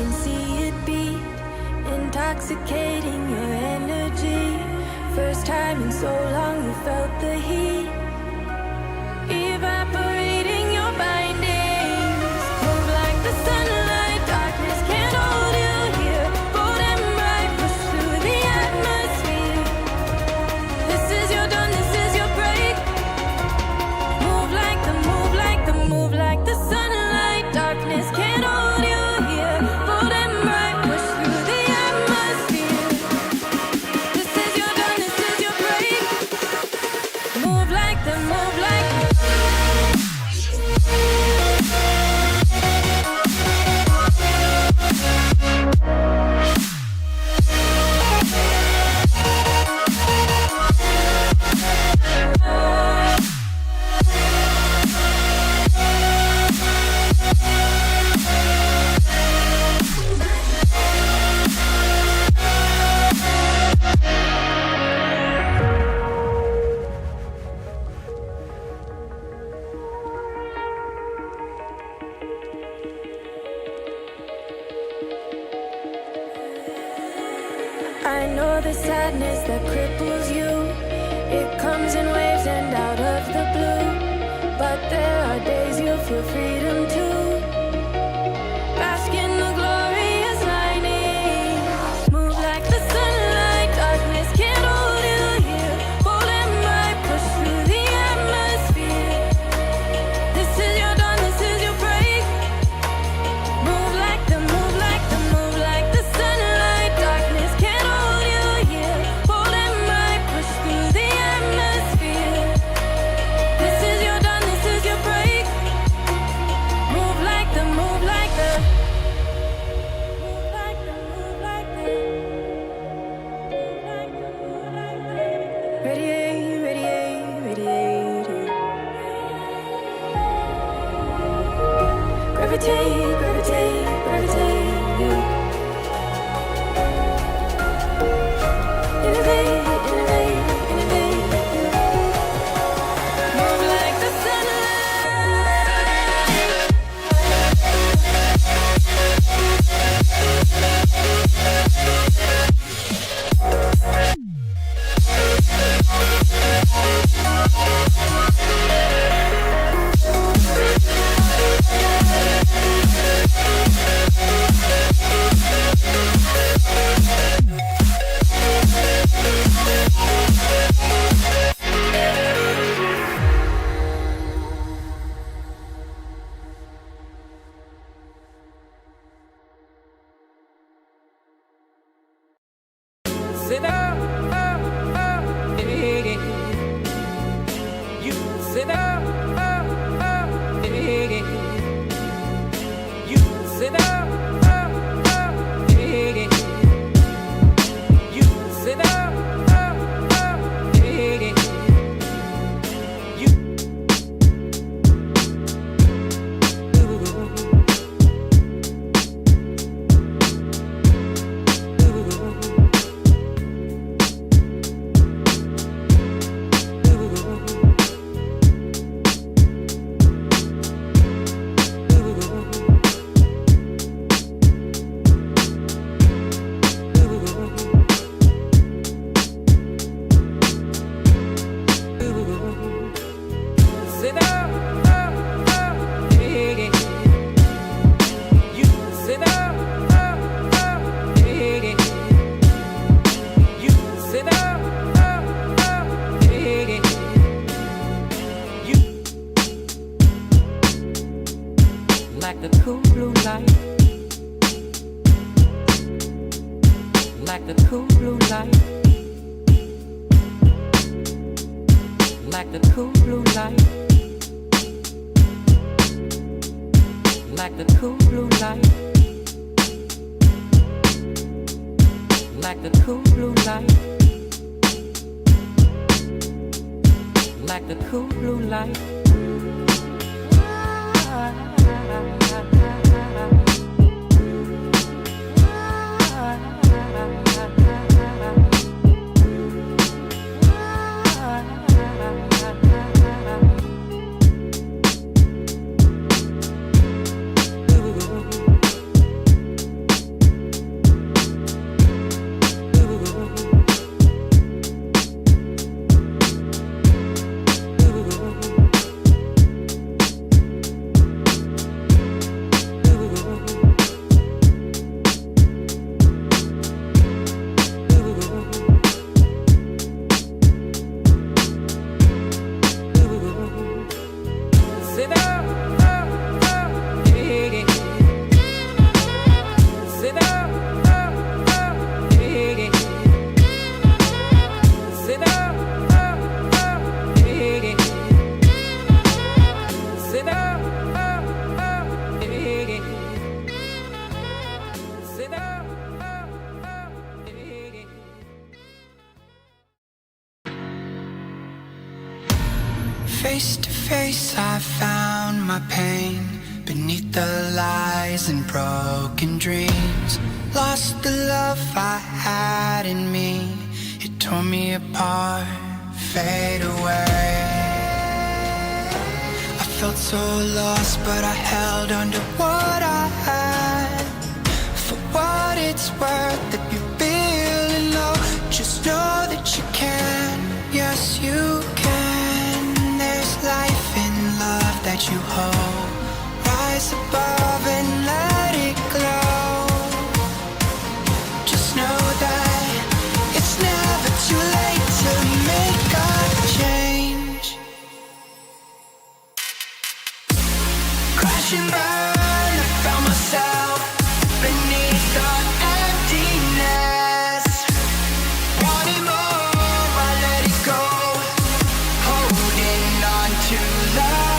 can see it beat, intoxicating your energy. First time in so long you felt the heat, evaporating your bindings. Move like the sunlight, darkness can't hold you here. Bold and bright, push through the atmosphere. This is your dawn, this is your break. Move like the, move like the, move like the sunlight, darkness can't hold you here. Bold and bright, push through the atmosphere. This is your dawn, this is your break. Move like the, move like the. I know the sadness that cripples you. It comes in waves and out of the blue. But there are days you feel freedom too. Bask in the glorious lightning. Move like the sunlight, darkness can't hold you here. Bold and bright, push through the atmosphere. This is your dawn, this is your break. Move like the, move like the, move like the sunlight, darkness can't hold you here. Bold and bright, push through the atmosphere. This is your dawn, this is your break. Move like the, move like the, move like the, move like the, move like the, move like the. Radiate, radiate, radiate. Gravitate, gravitate, gravitate. Innovate, innovate, innovate. Move like the sunlight. Sit down, yeah. You sit down, yeah. You sit down, yeah. You sit down, yeah. You sit down, yeah. You sit down, yeah. You sit down, yeah. You like the cool blue light, like the cool blue light, like the cool blue light, like the cool blue light, like the cool blue light, like the cool blue light. Face to face, I found my pain beneath the lies and broken dreams. Lost the love I had in me. It tore me apart, fade away. I felt so lost, but I held on to what I had. For what it's worth, if you're feeling low, just know that you can. Yes, you can. There's life in love that you hold. Rise above and let it glow. Just know that it's never too late to make a change. Crash and burn, I found myself beneath the emptiness. Wanting more, I let it go. Holding on to love.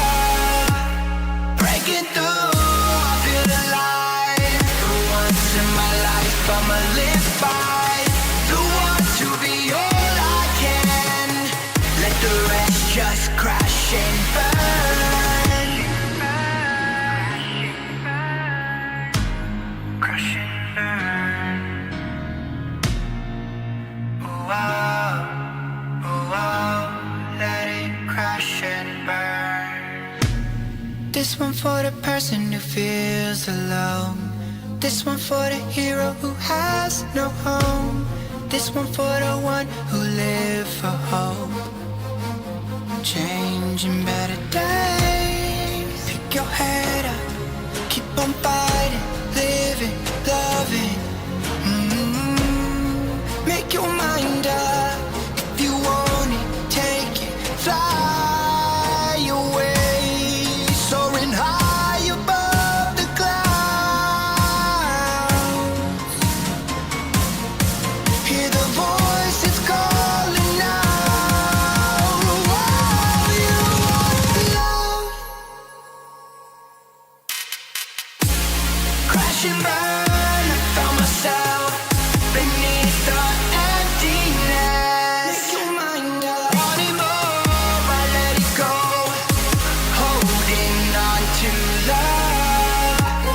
Breaking through, I feel alive. For once in my life, I'ma live by the want to be all I can. Let the rest just crash and burn. Crash and burn. Oh, oh, oh, oh, let it crash and burn. This one for the person who feels alone. This one for the hero who has no home. This one for the one who live for hope. Changing better days. Pick your head up, keep on fighting, living, loving. Make your mind up. If you want it, take it, fly away, soaring high above the clouds. Hear the voices calling out. Oh, you want love. Crash and burn, I found myself beneath the emptiness. Make your mind up. Wanting more, I let it go. Holding on to love.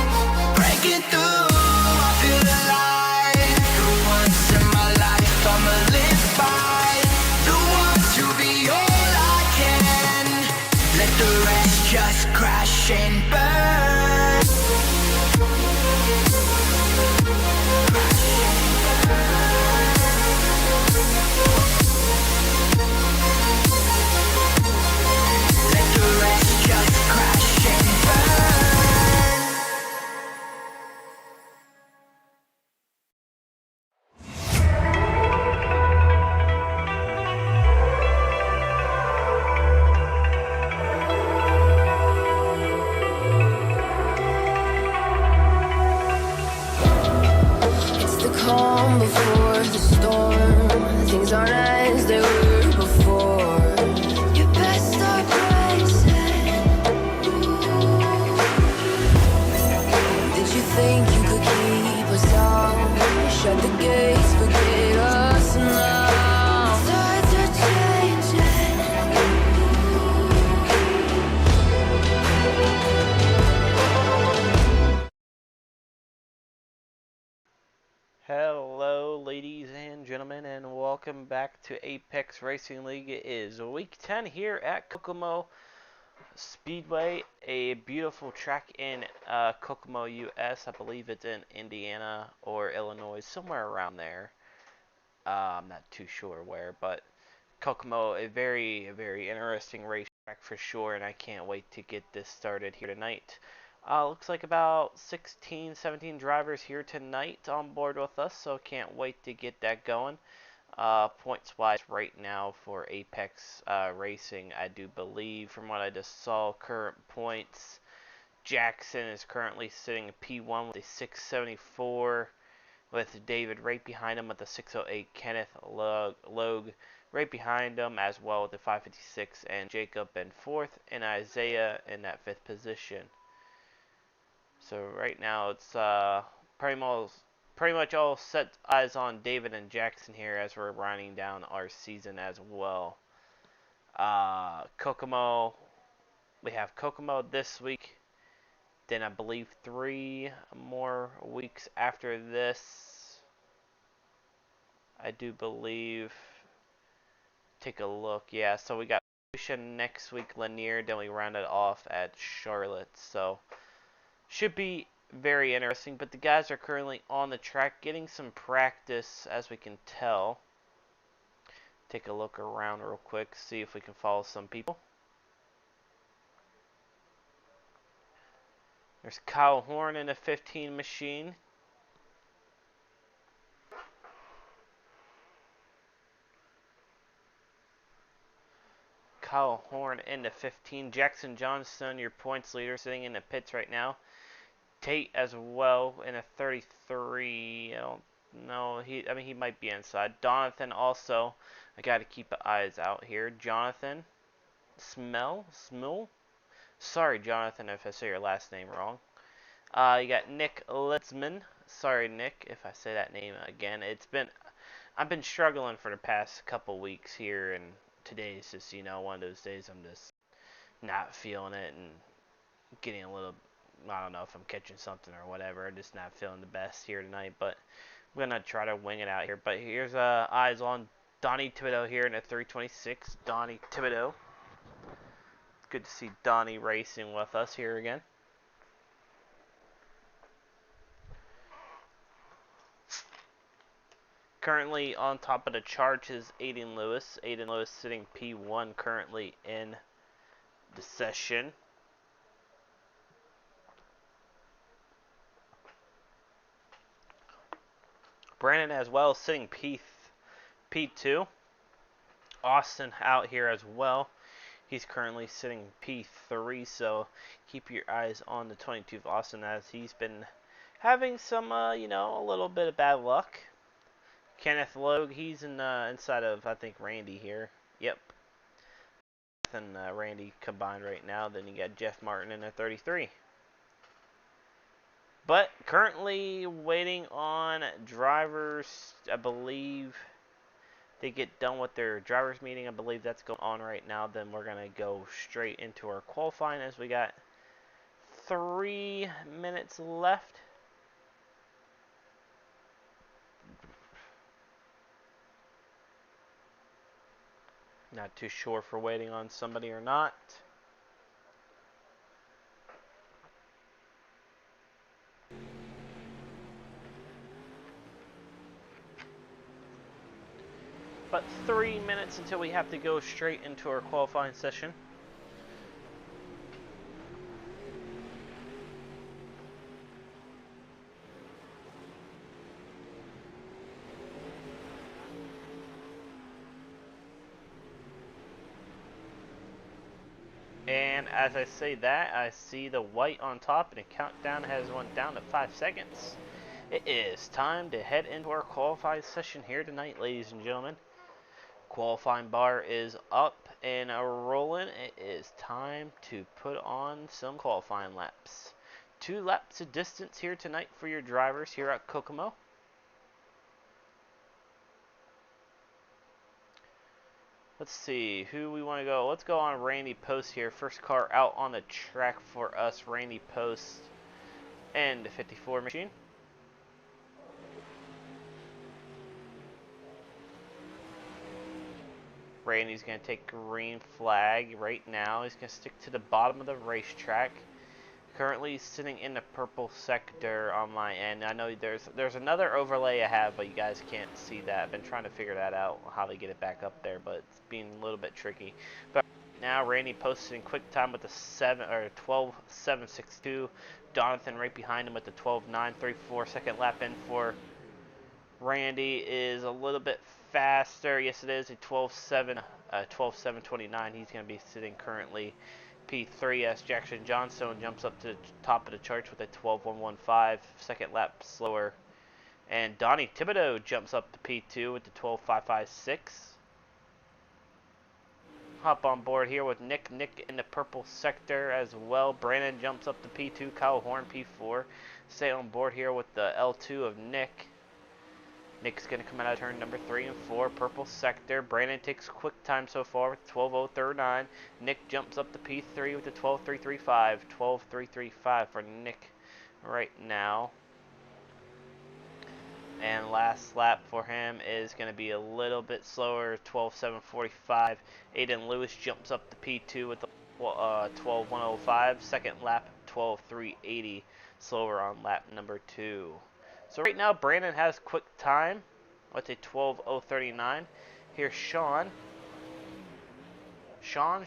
Breaking through, I feel alive. For once in my life, I'ma live by the want to be all I can. Let the rest just crash and burn. Let the rest just crash and burn. It's the calm before the storm. Things aren't as they were before. You best start bracing. Did you think you could keep us out? Shut the gates, forget us now. Tides are changing. Hello, ladies and gentlemen, and welcome back to Apex Racing League. It is week 10 here at Kokomo Speedway, a beautiful track in Kokomo, US. I believe it's in Indiana or Illinois, somewhere around there. I'm not too sure where, but Kokomo, a very interesting racetrack for sure, and I can't wait to get this started here tonight. Looks like about 16, 17 drivers here tonight on board with us, so can't wait to get that going. Points-wise right now for Apex Racing, I do believe, from what I just saw, current points, Jackson is currently sitting at P1 with a 674, with David right behind him with the 608, Kenneth Logue right behind him as well with the 556, and Jacob in 4th, and Isaiah in that 5th position. So right now it's pretty much all set eyes on David and Jackson here as we're winding down our season as well. Kokomo, we have Kokomo this week. Then I believe 3 more weeks after this. I do believe. Take a look. Yeah, so we got next week, Lanier. Then we round it off at Charlotte. So should be very interesting. But the guys are currently on the track getting some practice, as we can tell. Take a look around real quick, see if we can follow some people. There's Kyle Horn in a 15 machine. Kyle Horn in the 15. Jackson Johnson, your points leader, sitting in the pits right now. Tate as well in a 33. I don't know. He might be inside. Donathan also. I got to keep eyes out here. Jonathan Smell. Sorry, Jonathan, if I say your last name wrong. You got Nick Litzman. Sorry, Nick, if I say that name again. I've been struggling for the past couple weeks here, and today's just, one of those days I'm just not feeling it and getting a little, I don't know if I'm catching something or whatever. I'm just not feeling the best here tonight, but I'm going to try to wing it out here. But here's eyes on Donnie Thibodeau here in a 326. Donnie Thibodeau. Good to see Donnie racing with us here again. Currently on top of the charts is Aiden Lewis. Aiden Lewis sitting P1 currently in the session. Brandon as well sitting P2. Austin out here as well. He's currently sitting P3, so keep your eyes on the 22 of Austin as he's been having some, a little bit of bad luck. Kenneth Logue, he's inside of, I think, Randy here. Yep. And Randy combined right now. Then you got Jeff Martin in at 33. But currently waiting on drivers. I believe they get done with their drivers meeting. I believe that's going on right now. Then we're going to go straight into our qualifying as we got 3 minutes left. Not too sure if we're waiting on somebody or not. But 3 minutes until we have to go straight into our qualifying session. And as I say that, I see the white on top, and the countdown has went down to 5 seconds. It is time to head into our qualifying session here tonight, ladies and gentlemen. Qualifying bar is up and rolling. It is time to put on some qualifying laps. 2 laps of distance here tonight for your drivers here at Kokomo. Let's see who we want to go. Let's go on Randy Post here. First car out on the track for us, Randy Post and the 54 machine. Randy's going to take green flag right now. He's going to stick to the bottom of the racetrack. Currently sitting in the purple sector on my end. I know there's another overlay I have, but you guys can't see that. I've been trying to figure that out, how they get it back up there, but it's being a little bit tricky. But now Randy posted in quick time with the 12.762. Jonathan right behind him with the 12.934. Second lap in for Randy is a little bit faster. Yes, it is a 12.729. He's going to be sitting currently P3 as Jackson Johnson jumps up to the top of the charts with a 12.115. Second lap slower. And Donnie Thibodeau jumps up to P2 with the 12.556. Hop on board here with Nick in the purple sector as well. Brandon jumps up to P2. Kyle Horn P4. Stay on board here with the L2 of Nick. Nick's going to come out of turn number 3 and 4, purple sector. Brandon takes quick time so far with 12.039. Nick jumps up to P3 with a 12.335. 12.335 for Nick right now. And last lap for him is going to be a little bit slower, 12.745. Aiden Lewis jumps up to P2 with the 12.105. Second lap, 12.380. Slower on lap number 2. So right now, Brandon has quick time with a 12.039. Here's Sean. Sean,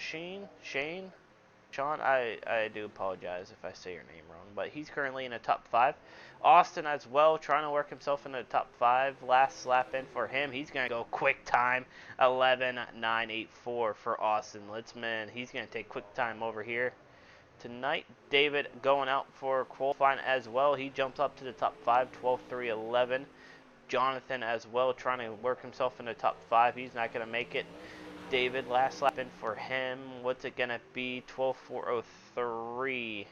I do apologize if I say your name wrong, but he's currently in the top 5. Austin as well, trying to work himself in the top 5. Last lap in for him. He's going to go quick time, 11.984 for Austin Litzman. He's going to take quick time over here tonight. David going out for qualifying as well. He jumps up to the top 5, 12.311. Jonathan as well, trying to work himself in the top 5. He's not going to make it. David, last lap in for him. What's it going to be? 12.403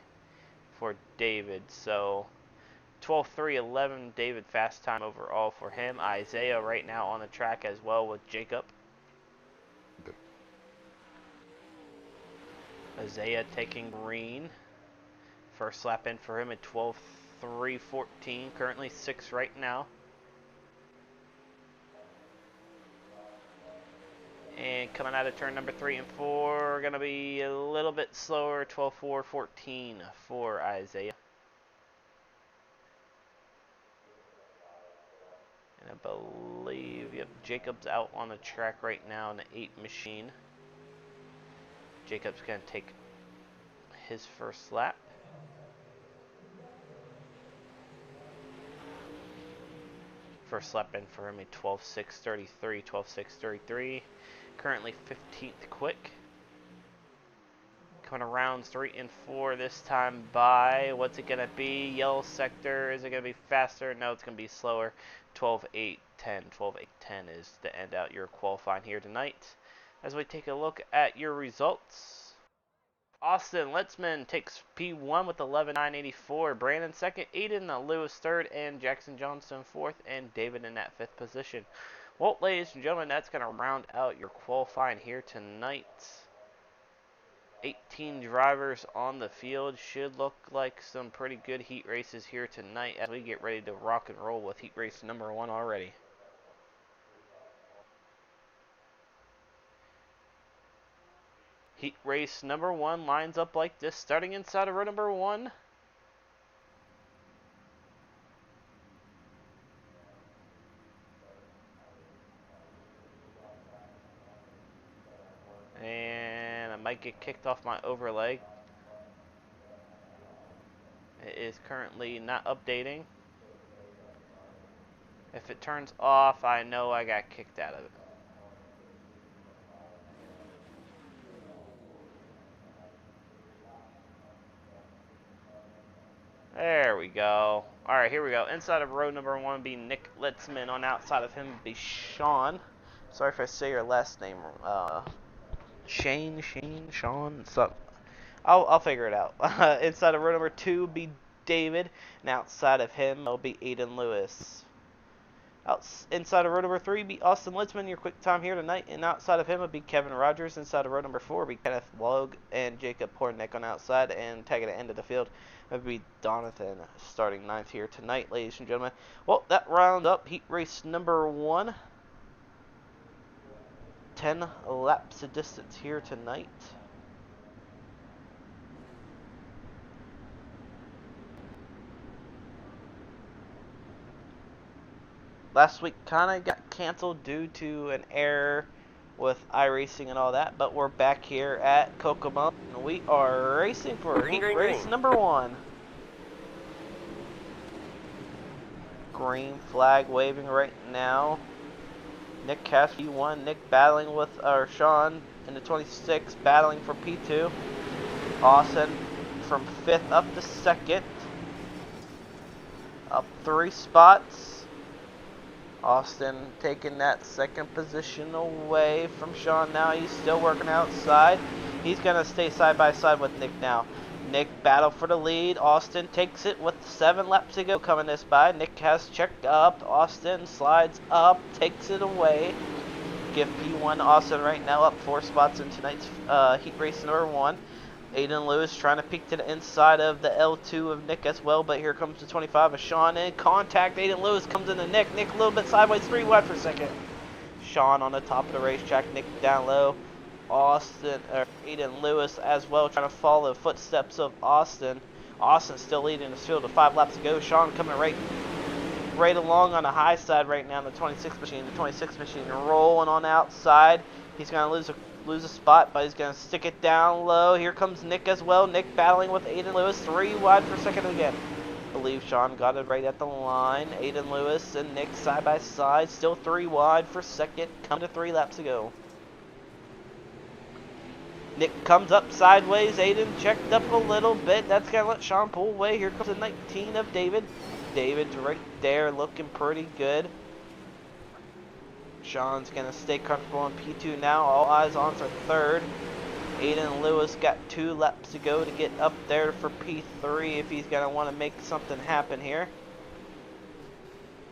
for David. So 12.311, David fast time overall for him. Isaiah right now on the track as well with Jacob. Isaiah taking green. First lap in for him at 12.314. Currently 6 right now. And coming out of turn number 3 and 4, going to be a little bit slower, 12.414 for Isaiah. And I believe, yep, Jacob's out on the track right now in the 8 machine. Jacob's going to take his first lap. First lap in for him at 12.633, 12.633. Currently 15th quick. Coming around 3 and 4 this time by, what's it going to be? Yellow sector, is it going to be faster? No, it's going to be slower. 12.810. 12.810 is to end out your qualifying here tonight. As we take a look at your results, Austin Litzman takes P1 with 11.984. Brandon second, Aiden Lewis third, and Jackson Johnston fourth, and David in that 5th position. Well, ladies and gentlemen, that's going to round out your qualifying here tonight. 18 drivers on the field. Should look like some pretty good heat races here tonight as we get ready to rock and roll with heat race number 1 already. Heat race number 1 lines up like this, starting inside of row number 1. And I might get kicked off my overlay. It is currently not updating. If it turns off, I know I got kicked out of it. There we go. Alright, here we go. Inside of row number 1 be Nick Litzman. On outside of him be Sean. Sorry if I say your last name. Sean, something. I'll figure it out. Inside of row number 2 be David. And outside of him will be Aiden Lewis. Inside of row number 3 be Austin Litzman, your quick time here tonight. And outside of him will be Kevin Rogers. Inside of row number 4 will be Kenneth Logue and Jacob Hornick on outside. And tagging the end of the field would be Donathan starting 9th here tonight, ladies and gentlemen. Well, that rounds up heat race number 1. 10 laps of distance here tonight. Last week kind of got canceled due to an error with iRacing and all that, but we're back here at Kokomo, and we are racing for heat race number 1. Green flag waving right now. Nick has P1. Nick battling with Sean in the 26, battling for P2. Austin from 5th up to 2nd. Up 3 spots. Austin taking that 2nd position away from Sean now. He's still working outside. He's going to stay side by side with Nick now. Nick battle for the lead. Austin takes it with 7 laps to go coming this by. Nick has checked up. Austin slides up, takes it away. Give P1 Austin right now up 4 spots in tonight's heat race number 1. Aiden Lewis trying to peek to the inside of the L2 of Nick as well, but here comes the 25 of Sean in contact. Aiden Lewis comes into Nick. Nick a little bit sideways, 3 wide for second. Sean on the top of the racetrack, Nick down low. Aiden Lewis as well trying to follow the footsteps of Austin. Austin still leading the field with 5 laps to go. Sean coming right along on the high side right now in the 26 machine. The 26 machine rolling on the outside. He's going to lose a spot, but he's going to stick it down low. Here comes Nick as well. Nick battling with Aiden Lewis. 3 wide for second again. I believe Sean got it right at the line. Aiden Lewis and Nick side by side. Still 3 wide for second. Come to 3 laps to go. Nick comes up sideways. Aiden checked up a little bit. That's going to let Sean pull away. Here comes the 19 of David. David's right there looking pretty good. Sean's going to stay comfortable in P2 now. All eyes on for third. Aiden Lewis got 2 laps to go to get up there for P3 if he's going to want to make something happen here.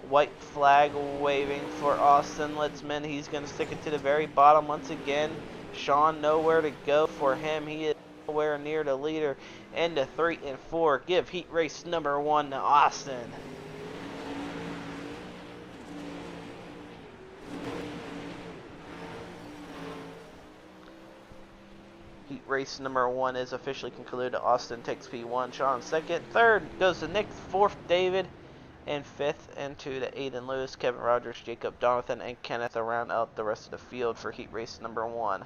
White flag waving for Austin Litzman. He's going to stick it to the very bottom once again. Sean nowhere to go for him. He is nowhere near the leader. Into 3 and 4. Give heat race number 1 to Austin. Heat race number 1 is officially concluded. Austin takes P1. Sean second. Third goes to Nick. 4th, David. And 5th into the Aiden Lewis, Kevin Rogers, Jacob Donathan, and Kenneth to round out the rest of the field for heat race number 1.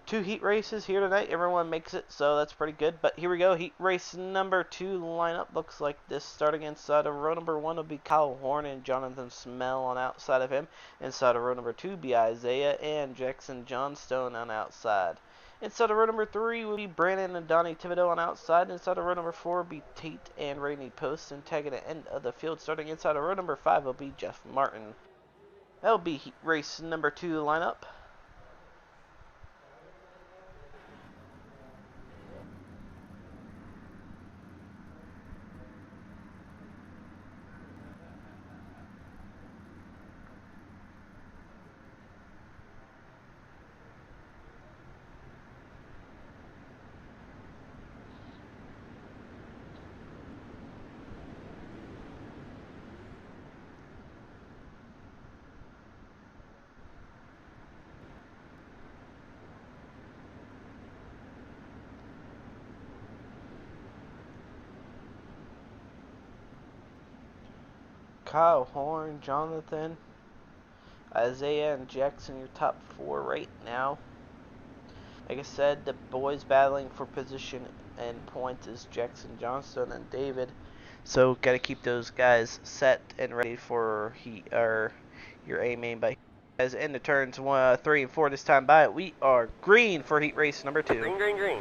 Two heat races here tonight. Everyone makes it, so that's pretty good. But here we go. Heat race number 2 lineup looks like this. Starting inside of row number 1 will be Kyle Horn and Jonathan Smell on outside of him. Inside of row number 2 will be Isaiah and Jackson Johnstone on outside. Inside of row number 3 will be Brandon and Donnie Thibodeau on outside. Inside of row number 4 will be Tate and Rainey Post. And tagging the end of the field, starting inside of row number 5 will be Jeff Martin. That'll be heat race number 2 lineup. Kyle Horn, Jonathan, Isaiah, and Jackson, your top 4 right now. Like I said, the boys battling for position and points is Jackson Johnstone and David. So gotta keep those guys set and ready for your A main by. As in the turns 3 and 4 this time by, we are green for heat race number 2. Green, green, green.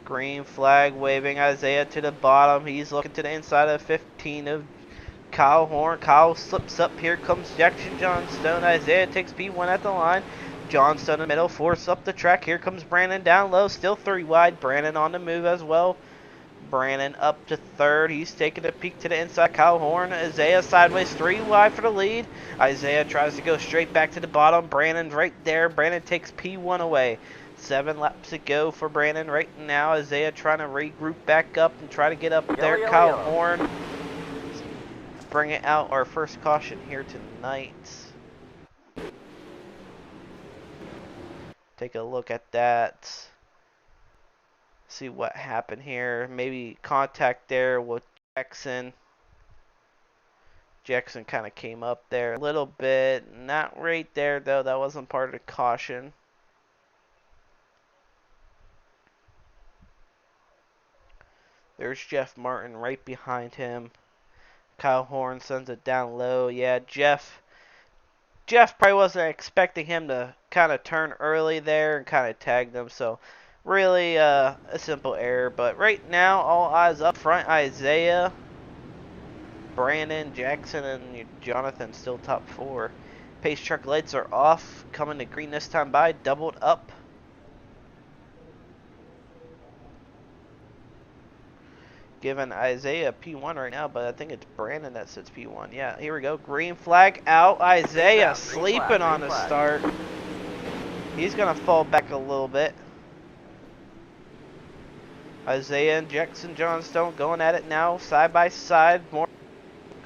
Green flag waving. Isaiah to the bottom. He's looking to the inside of 15 of Kyle Horn. Kyle slips up. Here comes Jackson Johnstone. Isaiah takes P1 at the line. Johnstone in the middle. Force up the track. Here comes Brandon down low. Still 3 wide. Brandon on the move as well. Brandon up to 3rd. He's taking a peek to the inside. Kyle Horn. Isaiah sideways. 3 wide for the lead. Isaiah tries to go straight back to the bottom. Brandon's right there. Brandon takes P1 away. 7 laps to go for Brandon right now. Isaiah trying to regroup back up and try to get up there. Yellow, Kyle yellow. Horn bringing out our first caution here tonight. Take a look at that. See what happened here. Maybe contact there with Jackson. Jackson kind of came up there a little bit. Not right there though. That wasn't part of the caution. There's Jeff Martin right behind him. Kyle Horn sends it down low. Yeah, Jeff probably wasn't expecting him to kind of turn early there and kind of tag them. So really a simple error. But right now, all eyes up front. Isaiah Brandon, Jackson, and Jonathan still top 4. Pace truck lights are off. Coming to green this time by. Doubled up. Giving Isaiah P1 right now, but I think it's Brandon that sits P1. Yeah, here we go. Green flag out. Isaiah sleeping on the start. He's going to fall back a little bit. Isaiah and Jackson Johnstone going at it now, side by side. More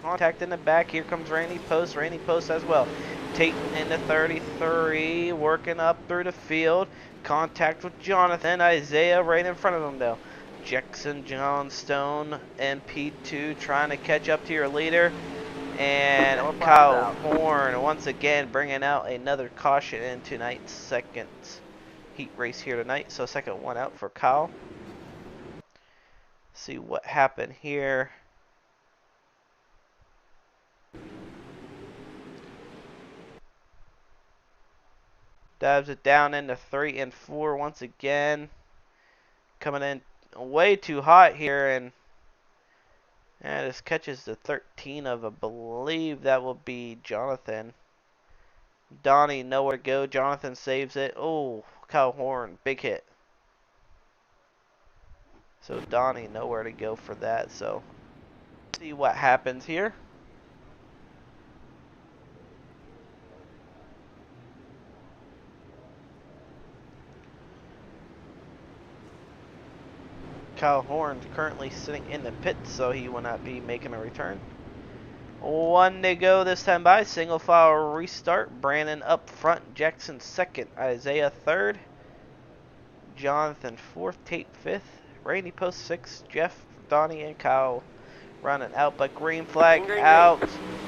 contact in the back. Here comes Randy Post. Randy Post as well. Tate into 33, working up through the field. Contact with Jonathan. Isaiah right in front of him though. Jackson Johnstone and P2 trying to catch up to your leader. And Kyle Horn once again bringing out another caution in tonight's second heat race here tonight. So second one out for Kyle. See what happened here. Dives it down into 3 and 4 once again. Coming in way too hot here, and this catches the 13 of, I believe that will be Jonathan. Donnie nowhere to go. Jonathan saves it. Oh, Kyle Horn, big hit. So Donnie nowhere to go for that. So see what happens here. Kyle Horn currently sitting in the pit, so he will not be making a return. One to go this time by. Single file restart. Brandon up front. Jackson second. Isaiah third. Jonathan fourth. Tate fifth. Randy Post sixth. Jeff, Donnie, and Kyle running out, but green flag out.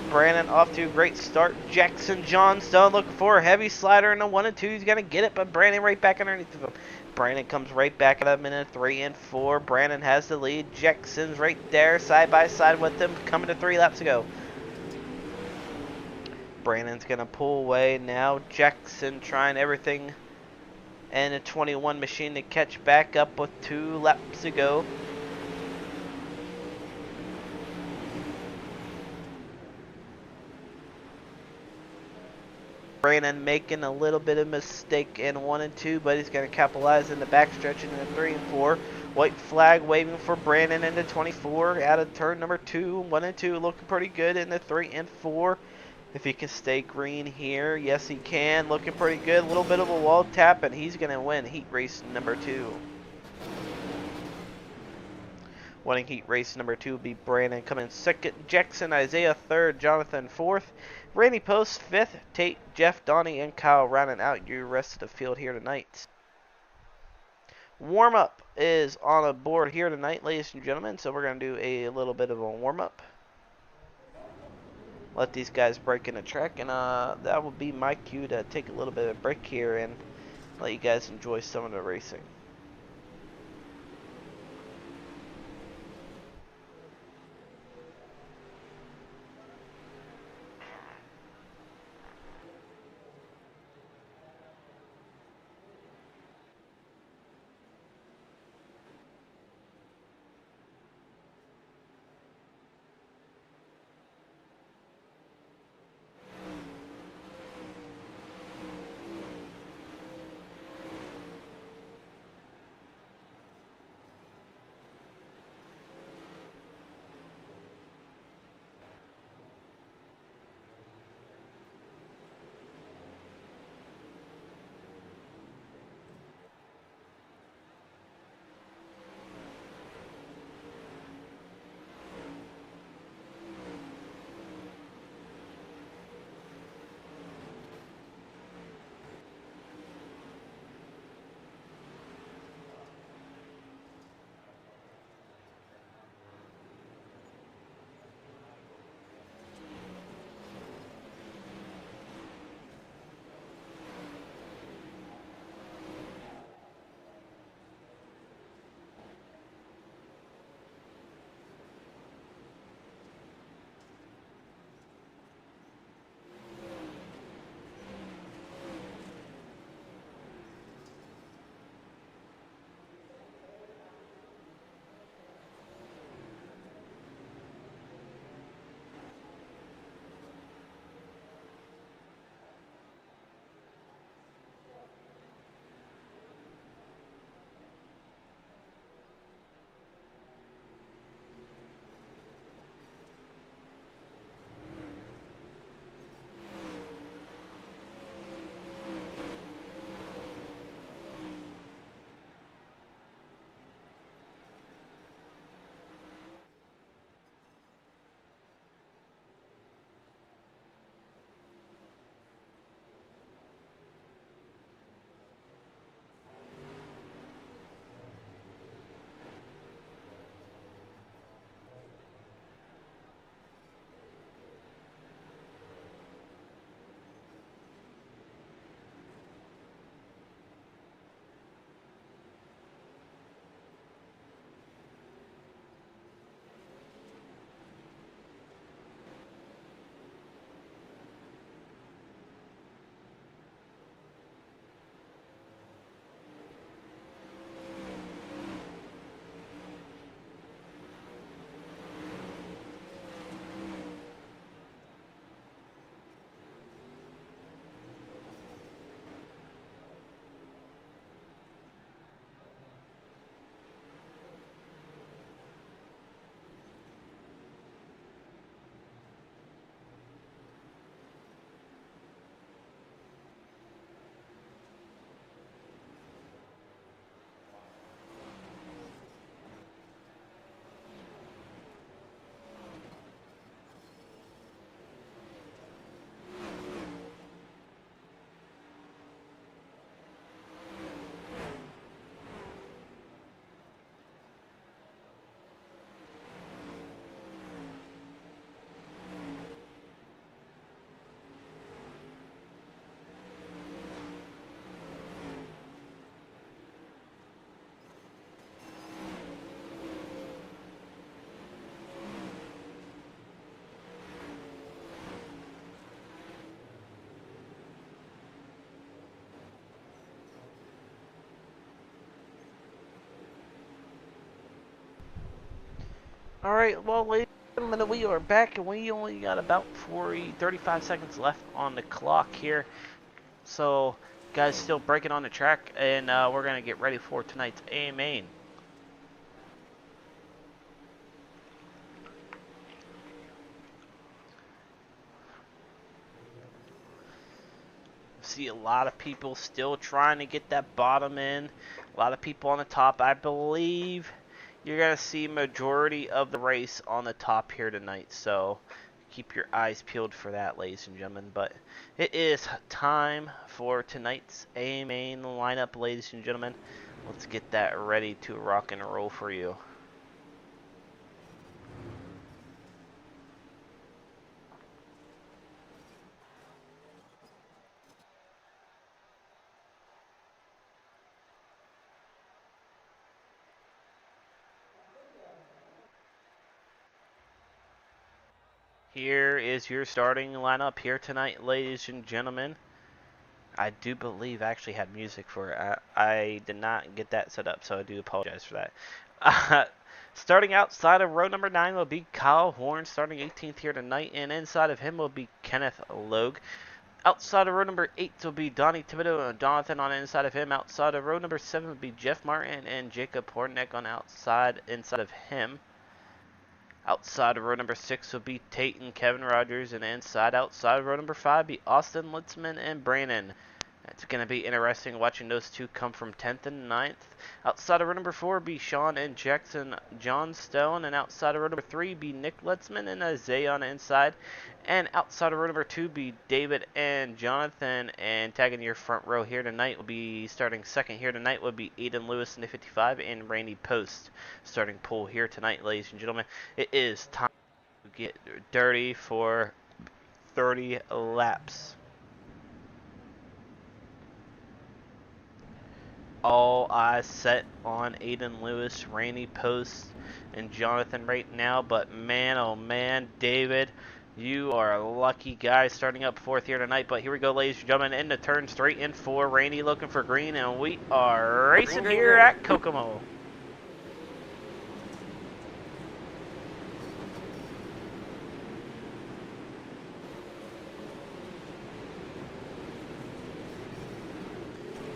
Brandon off to a great start. Jackson Johnstone looking for a heavy slider in the 1 and 2. He's going to get it, but Brandon right back underneath of him. Brandon comes right back at him in a 3 and 4. Brandon has the lead. Jackson's right there side by side with him, coming to 3 laps to go. Brandon's going to pull away now. Jackson trying everything and a 21 machine to catch back up with 2 laps to go. Brandon making a little bit of mistake in 1 and 2, but he's going to capitalize in the backstretch in the 3 and 4. White flag waving for Brandon into 24 out of turn number 2. 1 and 2 looking pretty good in the 3 and 4. If he can stay green here, yes he can. Looking pretty good. A little bit of a wall tap, and he's going to win heat race number 2. Winning heat race number 2 will be Brandon coming in second. Jackson, Isaiah third. Jonathan fourth. Randy Post fifth. Tate, Jeff, Donnie, and Kyle rounding out your rest of the field here tonight. Warm-up is on a board here tonight, ladies and gentlemen. So we're going to do a little bit of a warm-up. Let these guys break in the track, and that will be my cue to take a little bit of a break here and let you guys enjoy some of the racing. Alright, well, ladies and gentlemen, we are back, and we only got about 35 seconds left on the clock here. So, guys, still breaking on the track, and we're going to get ready for tonight's A main. See a lot of people still trying to get that bottom in. A lot of people on the top. I believe you're going to see majority of the race on the top here tonight. So keep your eyes peeled for that, ladies and gentlemen. But it is time for tonight's A main lineup, ladies and gentlemen. Let's get that ready to rock and roll for you. Here is your starting lineup here tonight, ladies and gentlemen. I do believe I actually had music for it. I did not get that set up, so I do apologize for that. Starting outside of row number 9 will be Kyle Horn, starting 18th here tonight, and inside of him will be Kenneth Logue. Outside of row number 8 will be Donnie Thibodeau and Jonathan on inside of him. Outside of row number 7 will be Jeff Martin and Jacob Hornick on inside of him. Outside of row number 6 will be Tate and Kevin Rogers, and outside of row number 5 will be Austin Litzman and Brandon. It's going to be interesting watching those two come from 10th and 9th. Outside of row number 4 will be Sean and Jackson Johnstone, and outside of row number 3 will be Nick Litzman and Isaiah on the inside. And outside of row number 2 will be David and Jonathan, and tagging your front row here tonight will be starting second here tonight will be Aiden Lewis in the 55 and Randy Post starting pole here tonight, ladies and gentlemen. It is time to get dirty for 30 laps. All eyes set on Aiden Lewis, Randy Post, and Jonathan right now, but man, oh man, David, you are a lucky guy starting up 4th here tonight. But here we go, ladies and gentlemen, into turns 3 and 4. Randy looking for green, and we are racing here at Kokomo.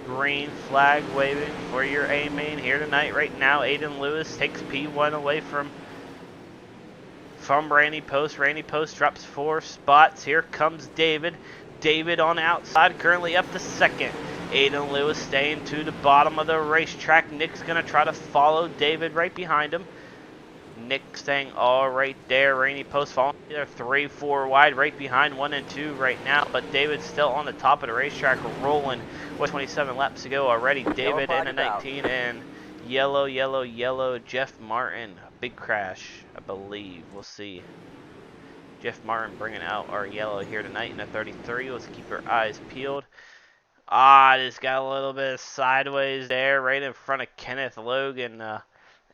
Green flag waving for your A main here tonight. Right now, Aiden Lewis takes P1 away from Randy Post. Randy Post drops 4 spots. Here comes David. David on the outside, currently up to second. Aiden Lewis staying to the bottom of the racetrack. Nick's going to try to follow David right behind him. Nick staying all right there. Randy Post following there 3-4 wide right behind 1 and 2 right now. But David's still on the top of the racetrack rolling with 27 laps to go already. David in a 19 and yellow. Jeff Martin. Big crash, I believe. We'll see. Jeff Martin bringing out our yellow here tonight in a 33. Let's keep our eyes peeled. Just got a little bit of sideways there right in front of Kenneth Logan.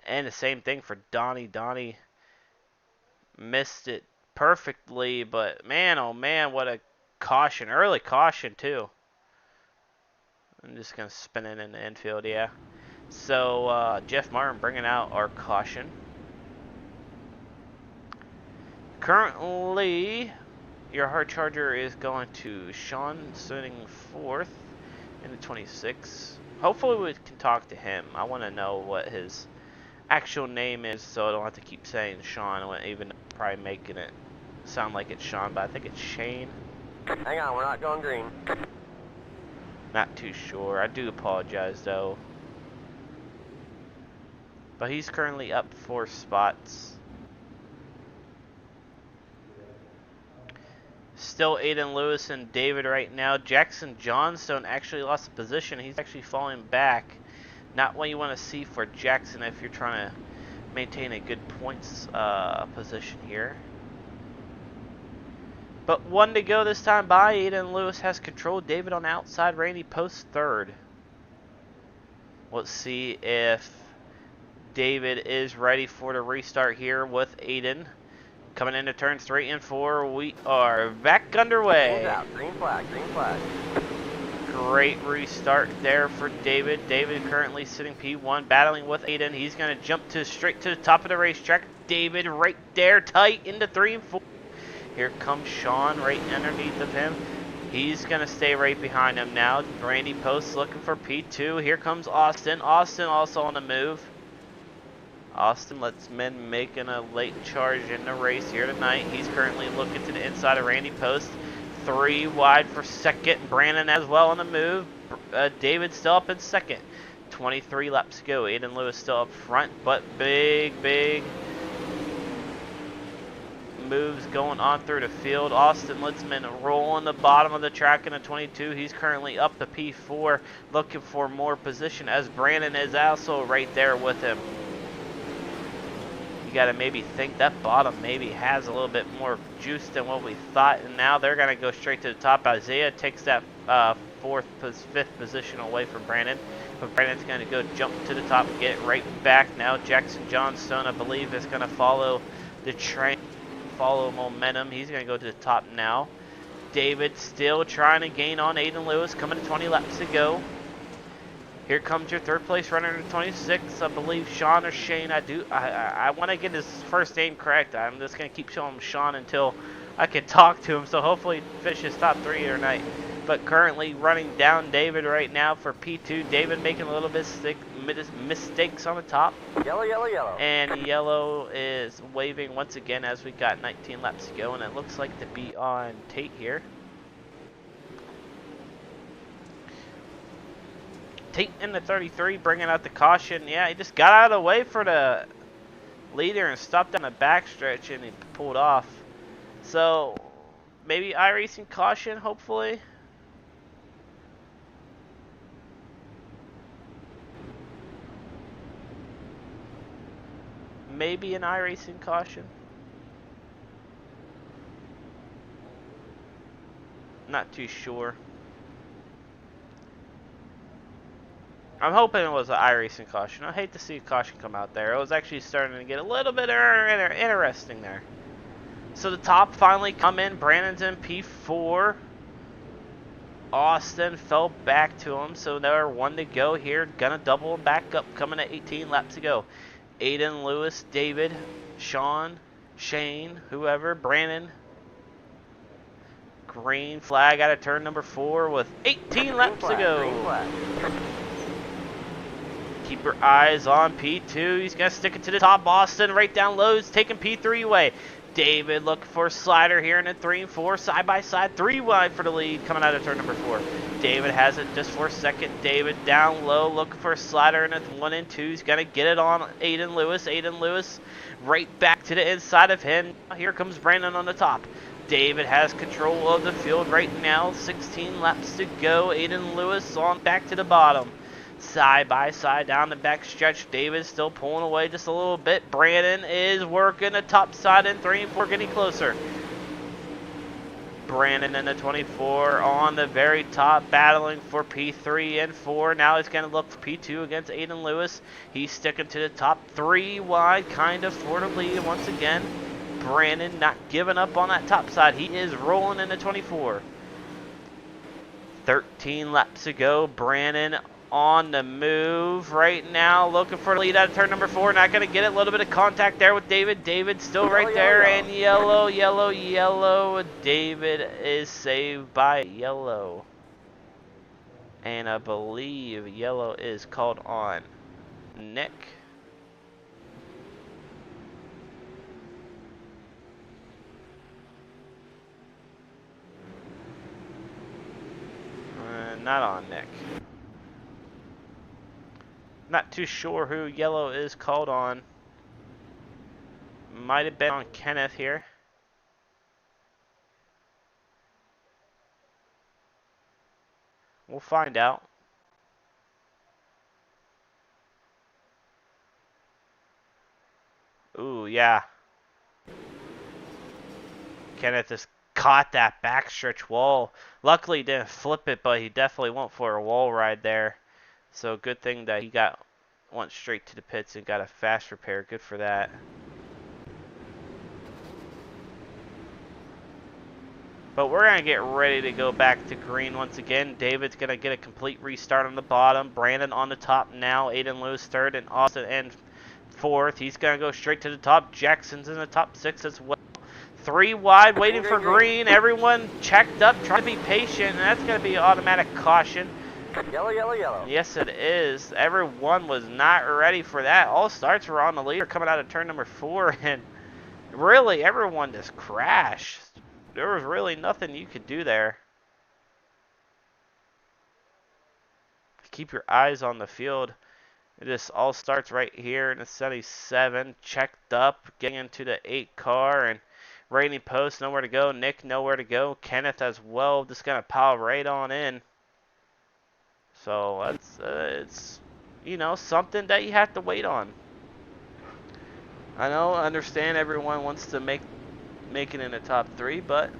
And the same thing for Donnie. Donnie missed it perfectly, but man, oh man, what a caution. Early caution, too. I'm just going to spin it in the infield, yeah. So, Jeff Martin bringing out our caution. Currently, your hard charger is going to Sean, sitting 4th in the 26. Hopefully we can talk to him. I want to know what his actual name is, so I don't have to keep saying Sean, even probably making it sound like it's Sean, but I think it's Shane. Hang on, we're not going green. Not too sure. I do apologize, though. But he's currently up 4 spots. Still Aiden Lewis and David right now. Jackson Johnstone actually lost a position. He's actually falling back. Not what you want to see for Jackson if you're trying to maintain a good points position here. But 1 to go this time by. Aiden Lewis has control. David on the outside. Randy Post 3rd. Let's see if David is ready for the restart here with Aiden. Coming into turns 3 and 4. We are back underway. Green flag, green flag. Great restart there for David. David currently sitting P1, battling with Aiden. He's going to jump straight to the top of the racetrack. David right there, tight into 3 and 4. Here comes Sean right underneath of him. He's going to stay right behind him now. Randy Post looking for P2. Here comes Austin. Austin also on the move. Austin lets men making a late charge in the race here tonight. He's currently looking to the inside of Randy Post. 3 wide for second. Brandon as well on the move. David still up in second. 23 laps to go. Aiden Lewis still up front, but big moves going on through the field. Austin Litzman rolling the bottom of the track in a 22. He's currently up to P4, looking for more position as Brandon is also right there with him. You got to maybe think that bottom maybe has a little bit more juice than what we thought, and now they're going to go straight to the top. Isaiah takes that 5th position away from Brandon, but Brandon's going to go jump to the top and get it right back now. Jackson Johnstone, I believe, is going to follow the train, follow momentum. He's going to go to the top now. David still trying to gain on Aiden Lewis, coming to 20 laps to go. Here comes your 3rd place runner in 26. I believe Sean or Shane. I want to get his first name correct. I'm just going to keep showing him Sean until I can talk to him. So hopefully he finishes top 3 tonight. But currently running down David right now for P2. David making a little bit mistakes on the top. Yellow, yellow, yellow. And yellow is waving once again as we got 19 laps to go. And it looks like to be on Tate here. Tate in the 33, bringing out the caution. Yeah, he just got out of the way for the leader and stopped on the backstretch, and he pulled off. So, maybe iRacing caution, hopefully. Maybe an iRacing caution. Not too sure. I'm hoping it was an iRacing caution. I hate to see a caution come out there. It was actually starting to get a little bit interesting there. So the top finally come in. Brandon's in P4. Austin fell back to him, so there are 1 to go here. Gonna double him back up, coming at 18 laps to go. Aiden Lewis, David, Sean, Shane, whoever, Brandon. Green flag out of turn number 4 with 18 laps to go. Keep your eyes on P2. He's going to stick it to the top. Austin right down low. He's taking P3 away. David looking for a slider here in the 3 and 4. Side by side. 3 wide for the lead coming out of turn number 4. David has it just for a second. David down low looking for a slider in the 1 and 2. He's going to get it on Aiden Lewis. Aiden Lewis right back to the inside of him. Here comes Brandon on the top. David has control of the field right now. 16 laps to go. Aiden Lewis on back to the bottom. Side by side down the back stretch. David still pulling away just a little bit. Brandon is working the top side in 3 and 4, getting closer. Brandon in the 24 on the very top, battling for P3 and 4. Now he's going to look for P2 against Aiden Lewis. He's sticking to the top, 3 wide, kind of for the lead once again. Brandon not giving up on that top side. He is rolling in the 24. 13 laps to go. Brandon on the move right now, looking for the lead out of turn number 4. Not going to get it. A little bit of contact there with David. David still right there, and yellow. David is saved by yellow. And I believe yellow is called on Nick. Not on Nick. Not too sure who yellow is called on. Might have been on Kenneth here. We'll find out. Ooh, yeah. Kenneth just caught that backstretch wall. Luckily he didn't flip it, but he definitely went for a wall ride there. So good thing that he went straight to the pits and got a fast repair. Good for that. But we're going to get ready to go back to green once again. David's going to get a complete restart on the bottom. Brandon on the top now. Aiden Lewis third, and Austin and 4th. He's going to go straight to the top. Jackson's in the top 6 as well. 3 wide, waiting for green. Everyone checked up, trying to be patient, and that's going to be automatic caution. Yellow, yellow, yellow. Yes, it is. Everyone was not ready for that. All starts were on the leader coming out of turn number 4, and really, everyone just crashed. There was really nothing you could do there. Keep your eyes on the field. This all starts right here in the 77. Checked up, getting into the 8 car, and Rainy Post nowhere to go. Nick nowhere to go. Kenneth as well. Just gonna pile right on in. So that's it's something that you have to wait on. I know, understand everyone wants to make it in the top 3, but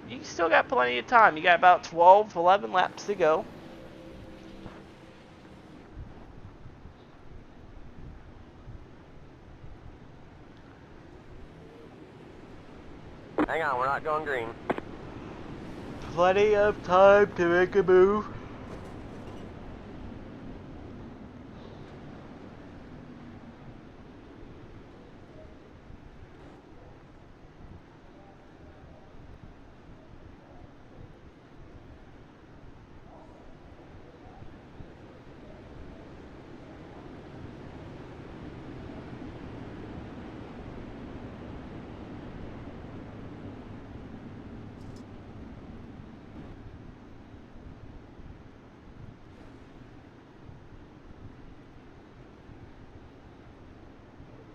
you still got plenty of time. You got about 12, 11 laps to go. Hang on, we're not going green. Plenty of time to make a move.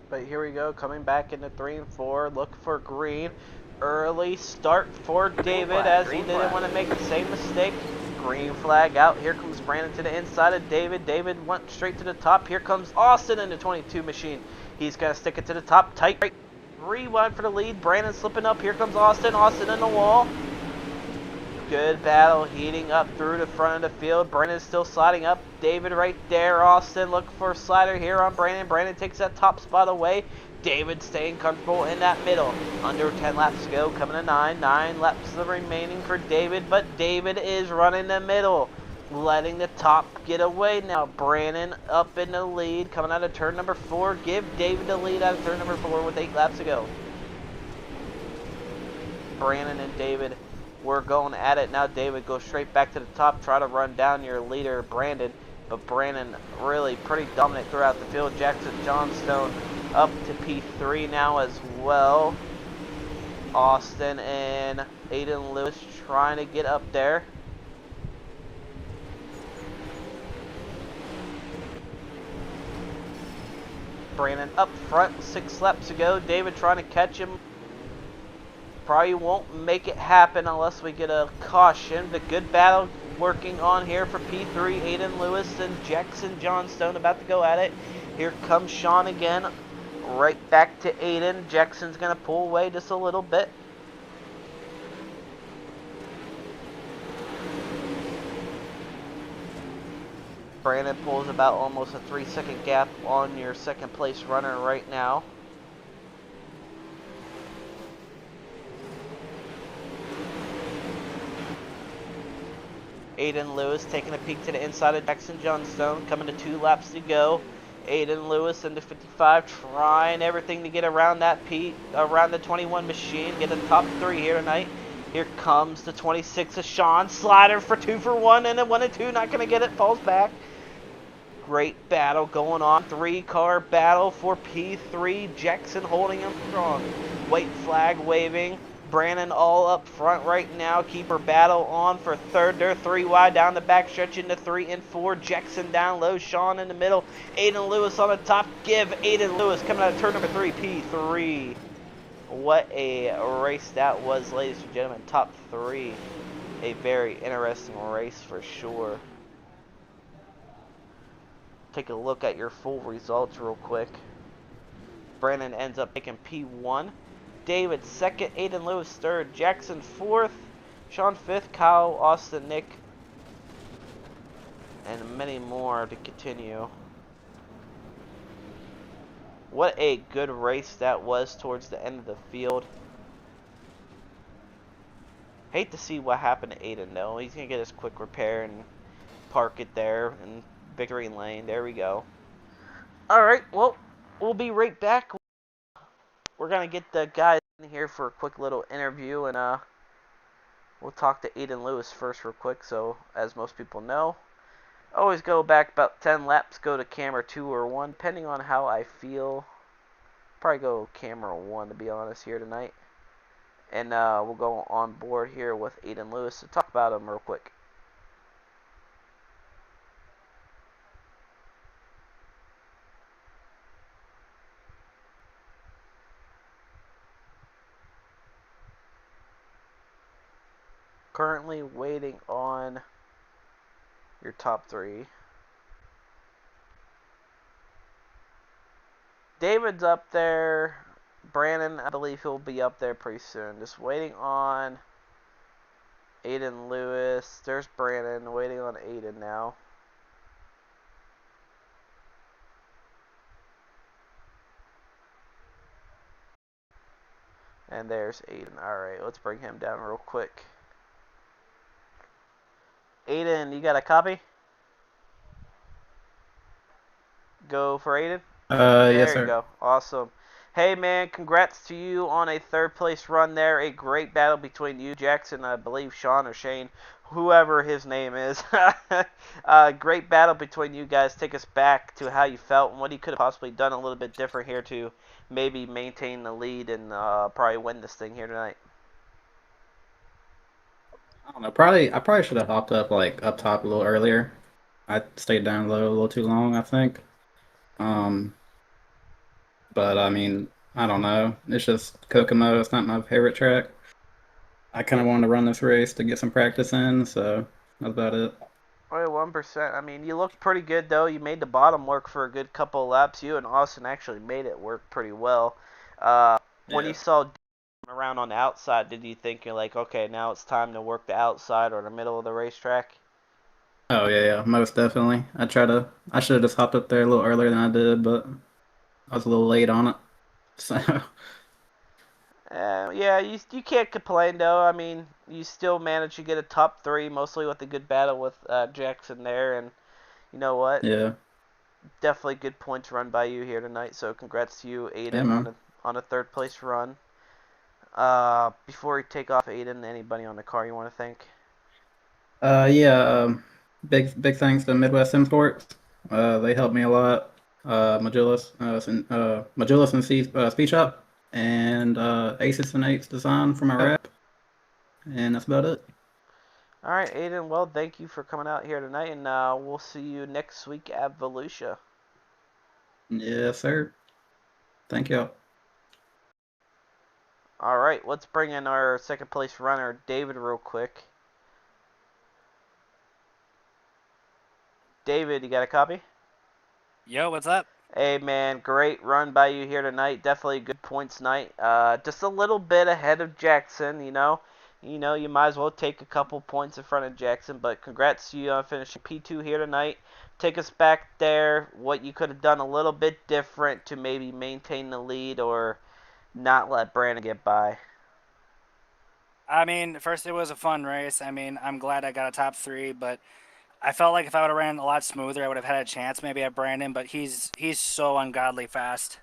But here we go, coming back into 3 and 4. Look for green. Early start for David as he didn't want to make the same mistake. Green flag out. Here comes Brandon to the inside of David. David went straight to the top. Here comes Austin in the 22 machine. He's going to stick it to the top. Tight right. Rewind for the lead. Brandon slipping up. Here comes Austin. Austin in the wall. Good battle heating up through the front of the field. Brandon still sliding up. David right there. Austin looking for a slider here on Brandon. Brandon takes that top spot away. David staying comfortable in that middle. Under 10 laps to go. Coming to 9. 9 laps remaining for David. But David is running the middle. Letting the top get away now. Brandon up in the lead. Coming out of turn number 4. Give David the lead out of turn number 4 with 8 laps to go. Brandon and David, we're going at it now. David goes straight back to the top. Try to run down your leader, Brandon. But Brandon really pretty dominant throughout the field. Jackson Johnstone up to P3 now as well. Austin and Aiden Lewis trying to get up there. Brandon up front, 6 laps to go. David trying to catch him. Probably won't make it happen unless we get a caution. The good battle working on here for P3. Aiden Lewis and Jackson Johnstone about to go at it. Here comes Sean again. Right back to Aiden. Jackson's going to pull away just a little bit. Brandon pulls about almost a 3-second gap on your second place runner right now. Aiden Lewis taking a peek to the inside of Jackson Johnstone. Coming to 2 laps to go. Aiden Lewis into 55, trying everything to get around that around the 21 machine. Get a top 3 here tonight. Here comes the 26 of Sean. Slider for 2 for 1 and a 1 and 2. Not going to get it. Falls back. Great battle going on. 3-car battle for P3. Jackson holding him strong. White flag waving. Brandon all up front right now. Keeper battle on for 3rd. They're 3 wide down the back stretch into 3 and 4. Jackson down low. Sean in the middle. Aiden Lewis on the top. Give Aiden Lewis coming out of turn number 3. P3. What a race that was, ladies and gentlemen. Top 3. A very interesting race for sure. Take a look at your full results real quick. Brandon ends up taking P1. David 2nd, Aiden Lewis 3rd, Jackson 4th, Sean 5th, Kyle, Austin, Nick, and many more to continue. What a good race that was towards the end of the field. Hate to see what happened to Aiden though. He's going to get his quick repair and park it there in victory lane. There we go. All right, well, we'll be right back. We're gonna get the guys in here for a quick little interview, and we'll talk to Aiden Lewis first, real quick. So, as most people know, always go back about 10 laps, go to camera 2 or 1, depending on how I feel. Probably go camera 1 to be honest here tonight. And we'll go on board here with Aiden Lewis to talk about him real quick. Currently waiting on your top 3. David's up there. Brandon, I believe he'll be up there pretty soon. Just waiting on Aiden Lewis. There's Brandon. Waiting on Aiden now. And there's Aiden. Alright, let's bring him down real quick. Aiden, you got a copy? Go for Aiden? Yes, There you sir. go. Awesome. Hey, man, congrats to you on a third-place run there. A great battle between you, Jackson, I believe Sean or Shane, whoever his name is. Great battle between you guys. Take us back to how you felt and what you could have possibly done a little bit different here to maybe maintain the lead and probably win this thing here tonight. I don't know. I probably should have hopped up like up top a little earlier. I stayed down low a little too long, I think. Um, but I mean, I don't know. It's just Kokomo. It's not my favorite track. I kind of wanted to run this race to get some practice in, so that's about it. Oh, yeah, 1%. I mean, you looked pretty good, though. You made the bottom work for a good couple of laps. You and Austin actually made it work pretty well. When you Yeah. saw around on the outside, did you think you're like, okay, now it's time to work the outside or the middle of the racetrack? Oh yeah, yeah, most definitely. I should have just hopped up there a little earlier than I did, but I was a little late on it. So Yeah, you can't complain, though. I mean, you still managed to get a top 3, mostly with a good battle with Jackson there. And you know what? yeah, Definitely good points run by you here tonight. So congrats to you, yeah, Aiden, man. on a third place run. Before we take off, Aiden, anybody on the car you want to thank? Yeah. Big thanks to Midwest Imports. They helped me a lot. Magillus and Speed Shop, and Aces and Eights Design for my wrap, and that's about it. All right, Aiden. Well, thank you for coming out here tonight, and we'll see you next week at Volusia. Yes, sir. Thank y'all. All right, let's bring in our second place runner, David, real quick. David, you got a copy? Yo, what's up? Hey, man, great run by you here tonight. Definitely a good points night. Just a little bit ahead of Jackson, you know. You might as well take a couple points in front of Jackson, but congrats to you on finishing P2 here tonight. Take us back there, what you could have done a little bit different to maybe maintain the lead or not let Brandon get by. I mean, first it was a fun race. I mean, I'm glad I got a top 3, but I felt like if I would have ran a lot smoother, I would have had a chance maybe at Brandon, but he's so ungodly fast.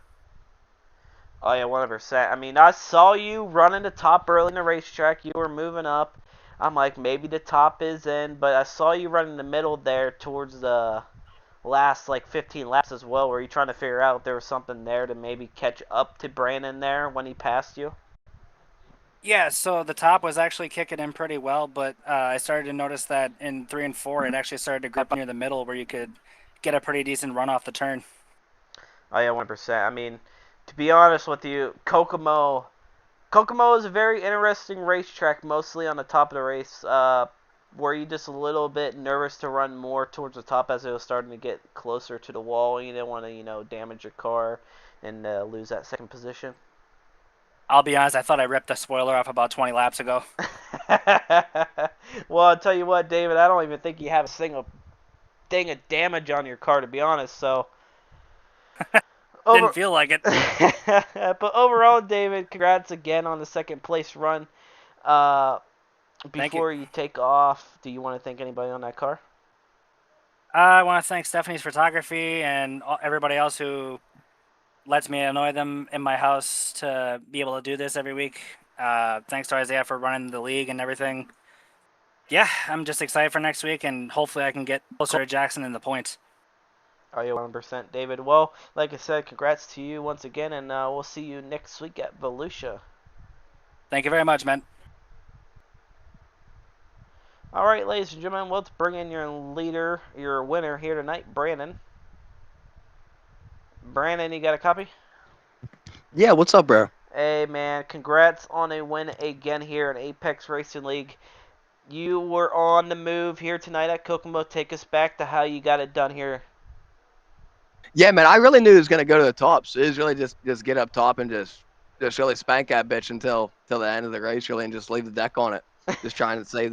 Oh yeah, 100%. I mean, I saw you running the top early in the racetrack. You were moving up. I'm like, maybe the top is in, but I saw you running the middle there towards the last like 15 laps as well. Were you trying to figure out if there was something there to maybe catch up to Brandon there when he passed you? Yeah, so the top was actually kicking in pretty well, but I started to notice that in 3 and 4, it actually started to grip near the middle where you could get a pretty decent run off the turn. Oh yeah, 1%. I mean, to be honest with you, Kokomo is a very interesting racetrack, mostly on the top of the race. Were you just a little bit nervous to run more towards the top as it was starting to get closer to the wall? You didn't want to, damage your car and lose that second position. I'll be honest, I thought I ripped the spoiler off about 20 laps ago. Well, I'll tell you what, David, I don't even think you have a single thing of damage on your car, to be honest. So, Didn't feel like it. but overall, David, congrats again on the second place run. Thank you. Before you take off, do you want to thank anybody on that car? I want to thank Stephanie's Photography and everybody else who lets me annoy them in my house to be able to do this every week. Thanks to Isaiah for running the league and everything. Yeah, I'm just excited for next week, and hopefully I can get closer to Jackson in the points. Are you 100%, David? Well, like I said, congrats to you once again, and we'll see you next week at Volusia. Thank you very much, man. All right, ladies and gentlemen, let's bring in your leader, your winner here tonight, Brandon. Brandon, you got a copy? Yeah, what's up, bro? Hey, man, congrats on a win again here in Apex Racing League. You were on the move here tonight at Kokomo. Take us back to how you got it done here. Yeah, man, I really knew it was gonna go to the top. So it was really just get up top and just really spank that bitch until the end of the race, really, and just leave the deck on it. Just trying to save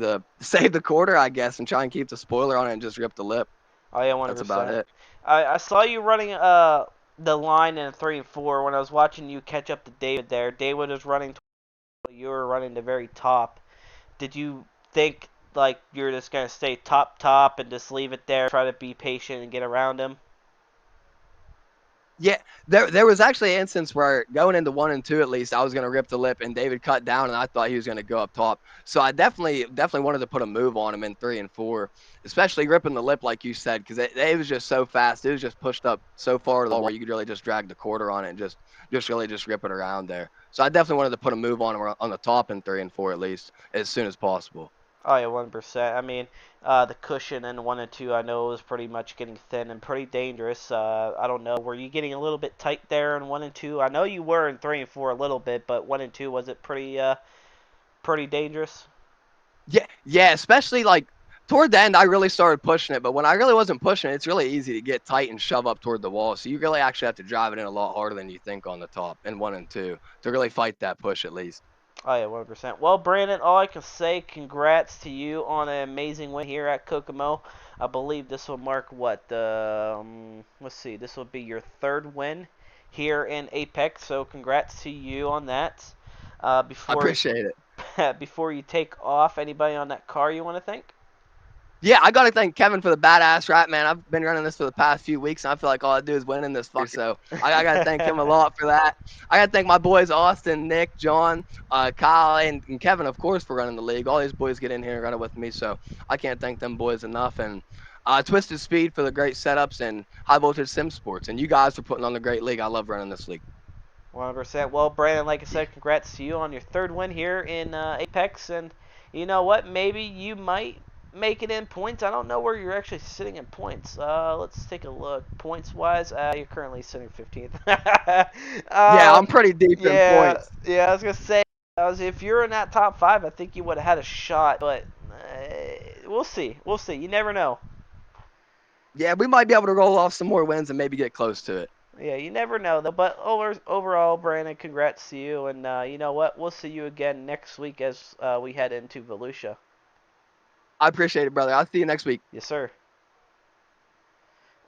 the quarter, I guess, and try and keep the spoiler on it and just rip the lip. Oh yeah, That's about 100%. it. I saw you running the line in 3 and 4 when I was watching you catch up to David there. David was running, you were running the very top. Did you think like you're just gonna stay top and just leave it there, try to be patient and get around him? Yeah, there was actually an instance where going into 1 and 2 at least, I was gonna rip the lip, and David cut down, and I thought he was gonna go up top. So I definitely wanted to put a move on him in 3 and 4, especially ripping the lip like you said, because it was just so fast. It was just pushed up so far to the wall where you could really just drag the quarter on it and just really just rip it around there. So I definitely wanted to put a move on him on the top in 3 and 4 at least as soon as possible. Oh yeah, 1%. I mean, the cushion in 1 and 2, I know was pretty much getting thin and pretty dangerous. I don't know, were you getting a little bit tight there in 1 and 2? I know you were in 3 and 4 a little bit, but 1 and 2 was it pretty dangerous? Yeah, especially like toward the end, I really started pushing it. But when I really wasn't pushing it, it's really easy to get tight and shove up toward the wall. So you really actually have to drive it in a lot harder than you think on the top in 1 and 2 to really fight that push at least. Oh yeah, 100%. Well, Brandon, all I can say, congrats to you on an amazing win here at Kokomo. I believe this will mark what? Let's see, this will be your third win here in Apex. So congrats to you on that. I Before appreciate it. before you take off, anybody on that car you want to thank? Yeah, I gotta thank Kevin for the badass rap, man. I've been running this for the past few weeks, and I feel like all I do is win in this fucker. So I gotta thank him a lot for that. I gotta thank my boys Austin, Nick, John, Kyle, and Kevin, of course, for running the league. All these boys get in here and run it with me, so I can't thank them boys enough. And Twisted Speed for the great setups and High Voltage Sim Sports, and you guys for putting on the great league. I love running this league. 100%. Well, Brandon, like I said, congrats to you on your third win here in Apex. And you know what? Maybe you might make it in points. I don't know where you're actually sitting in points. Let's take a look. Points-wise, you're currently sitting 15th. Yeah, I'm pretty deep in yeah, points. yeah. I was gonna say, if you're in that top 5, I think you would have had a shot. But we'll see. We'll see. You never know. Yeah, we might be able to roll off some more wins and maybe get close to it. Yeah, you never know though. But overall, Brandon, congrats to you. And you know what? We'll see you again next week as we head into Volusia. I appreciate it, brother. I'll see you next week. Yes, sir.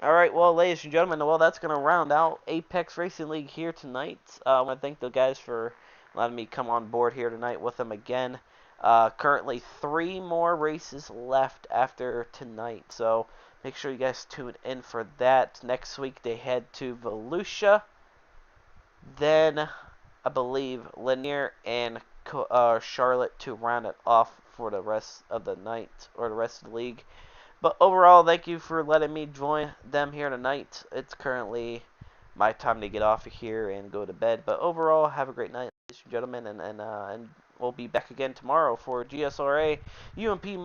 All right, well, ladies and gentlemen, well, that's going to round out Apex Racing League here tonight. I want to thank the guys for letting me come on board here tonight with them again. Currently, 3 more races left after tonight, so make sure you guys tune in for that. Next week, they head to Volusia. Then, I believe, Lanier and Charlotte to round it off for the rest of the night, or the rest of the league. But overall, thank you for letting me join them here tonight. It's currently my time to get off of here and go to bed. But overall, have a great night, ladies and gentlemen, and we'll be back again tomorrow for GSRA UMP